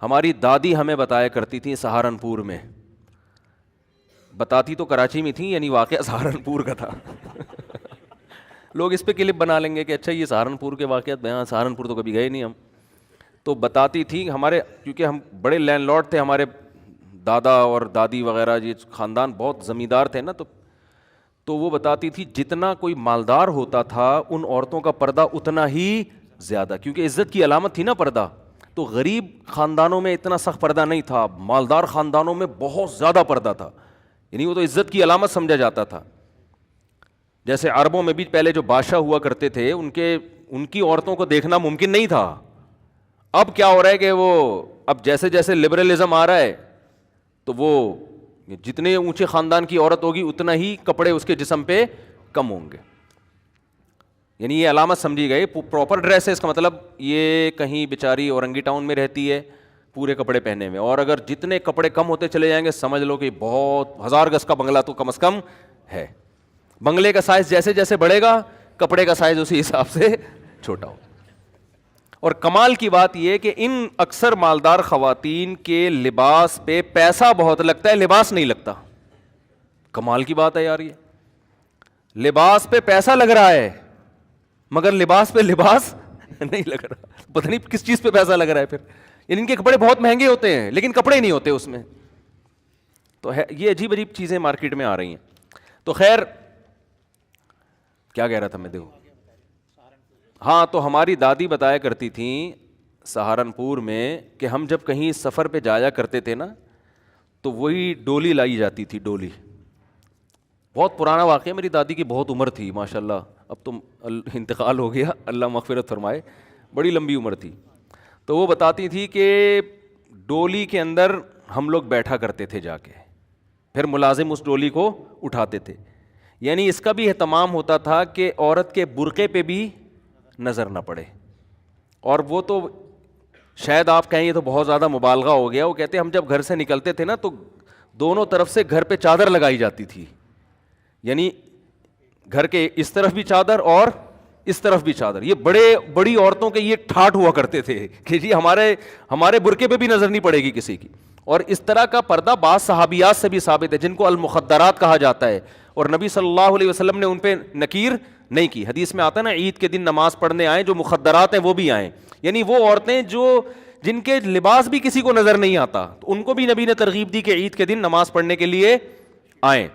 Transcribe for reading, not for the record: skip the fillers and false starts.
ہماری دادی ہمیں بتایا کرتی تھیں سہارنپور میں، بتاتی تو کراچی میں تھیں، یعنی واقعہ سہارنپور کا تھا لوگ اس پہ کلپ بنا لیں گے کہ اچھا یہ سہارنپور کے واقعات بیان، سہارنپور تو کبھی گئے نہیں ہم. تو بتاتی تھی ہمارے، کیونکہ ہم بڑے لینڈ لارڈ تھے، ہمارے دادا اور دادی وغیرہ یہ خاندان بہت زمیندار تھے نا، تو وہ بتاتی تھی جتنا کوئی مالدار ہوتا تھا ان عورتوں کا پردہ اتنا ہی زیادہ، کیونکہ عزت کی علامت تھی نا پردہ. تو غریب خاندانوں میں اتنا سخت پردہ نہیں تھا، مالدار خاندانوں میں بہت زیادہ پردہ تھا، یعنی وہ تو عزت کی علامت سمجھا جاتا تھا. جیسے عربوں میں بھی پہلے جو بادشاہ ہوا کرتے تھے ان کی عورتوں کو دیکھنا ممکن نہیں تھا. اب کیا ہو رہا ہے کہ وہ اب جیسے جیسے لبرلزم آ رہا ہے تو وہ جتنے اونچے خاندان کی عورت ہوگی اتنا ہی کپڑے اس کے جسم پہ کم ہوں گے، یعنی یہ علامت سمجھی گئی. پراپر ڈریس ہے اس کا مطلب یہ کہیں بیچاری اورنگی ٹاؤن میں رہتی ہے پورے کپڑے پہنے میں، اور اگر جتنے کپڑے کم ہوتے چلے جائیں گے سمجھ لو کہ بہت 1000 گز کا بنگلہ تو کم از کم ہے. بنگلے کا سائز جیسے جیسے بڑھے گا کپڑے کا سائز اسی حساب سے چھوٹا ہو. اور کمال کی بات یہ کہ ان اکثر مالدار خواتین کے لباس پہ پیسہ بہت لگتا ہے، لباس نہیں لگتا. کمال کی بات ہے یار، یہ لباس پہ پیسہ لگ رہا ہے مگر لباس پہ لباس نہیں لگ رہا. پتہ نہیں کس چیز پہ پیسہ لگ رہا ہے پھر. یعنی ان کے کپڑے بہت مہنگے ہوتے ہیں لیکن کپڑے نہیں ہوتے اس میں. تو یہ عجیب عجیب چیزیں مارکیٹ میں آ رہی ہیں. تو خیر کیا کہہ رہا تھا میں، دیکھو ہاں، تو ہماری دادی بتایا کرتی تھیں سہارنپور میں کہ ہم جب کہیں سفر پہ جایا کرتے تھے نا تو وہی ڈولی لائی جاتی تھی. ڈولی بہت پرانا واقعہ، میری دادی کی بہت عمر تھی ماشاءاللہ، اب تو انتقال ہو گیا، اللہ مغفرت فرمائے، بڑی لمبی عمر تھی. تو وہ بتاتی تھی کہ ڈولی کے اندر ہم لوگ بیٹھا کرتے تھے جا کے، پھر ملازم اس ڈولی کو اٹھاتے تھے. یعنی اس کا بھی اہتمام ہوتا تھا کہ عورت کے برقعے پہ بھی نظر نہ پڑے. اور وہ تو شاید آپ کہیں یہ تو بہت زیادہ مبالغہ ہو گیا، وہ کہتے ہم جب گھر سے نکلتے تھے نا تو دونوں طرف سے گھر پہ چادر لگائی جاتی تھی، یعنی گھر کے اس طرف بھی چادر اور اس طرف بھی چادر. یہ بڑی عورتوں کے یہ ٹھاٹ ہوا کرتے تھے کہ جی ہمارے برقعے پہ بھی نظر نہیں پڑے گی کسی کی. اور اس طرح کا پردہ بعض صحابیات سے بھی ثابت ہے جن کو المخدرات کہا جاتا ہے، اور نبی صلی اللہ علیہ وسلم نے ان پہ نکیر نہیں کی. حدیث میں آتا ہے نا عید کے دن نماز پڑھنے آئیں جو مخدرات ہیں وہ بھی آئیں، یعنی وہ عورتیں جن کے لباس بھی کسی کو نظر نہیں آتا، تو ان کو بھی نبی نے ترغیب دی کہ عید کے دن نماز پڑھنے کے لیے آئیں.